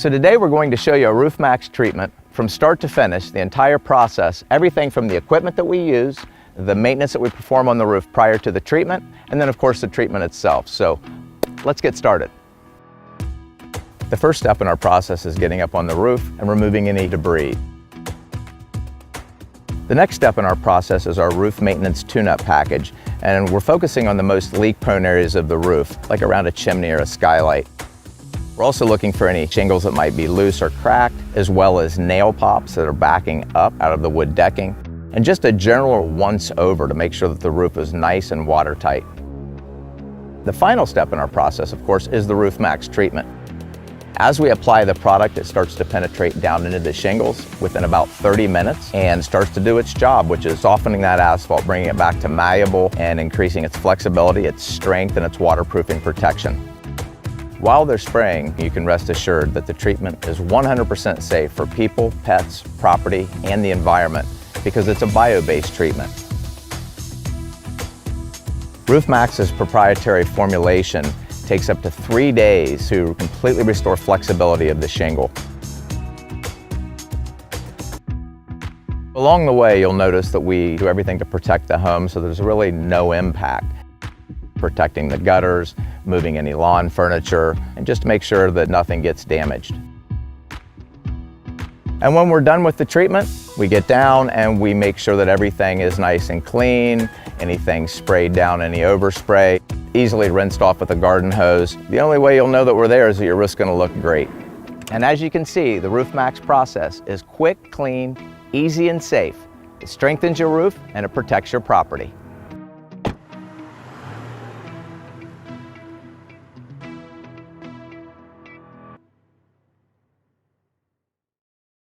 So today we're going to show you a Roof Maxx treatment from start to finish, the entire process, everything from the equipment that we use, the maintenance that we perform on the roof prior to the treatment, and then of course the treatment itself. So let's get started. The first step in our process is getting up on the roof and removing any debris. The next step in our process is our roof maintenance tune-up package, and we're focusing on the most leak-prone areas of the roof, like around a chimney or a skylight. We're also looking for any shingles that might be loose or cracked, as well as nail pops that are backing up out of the wood decking, and just a general once-over to make sure that the roof is nice and watertight. The final step in our process, of course, is the Roof Maxx treatment. As we apply the product, it starts to penetrate down into the shingles within about 30 minutes and starts to do its job, which is softening that asphalt, bringing it back to malleable and increasing its flexibility, its strength, and its waterproofing protection. While they're spraying, you can rest assured that the treatment is 100% safe for people, pets, property, and the environment because it's a bio-based treatment. Roof Maxx's proprietary formulation takes up to 3 days to completely restore flexibility of the shingle. Along the way, you'll notice that we do everything to protect the home, so there's really no impact. Protecting the gutters, moving any lawn furniture, and just to make sure that nothing gets damaged. And when we're done with the treatment, we get down and we make sure that everything is nice and clean, anything sprayed down, any overspray, easily rinsed off with a garden hose. The only way you'll know that we're there is that your roof's going to look great. And as you can see, the Roof Maxx process is quick, clean, easy, and safe. It strengthens your roof and it protects your property.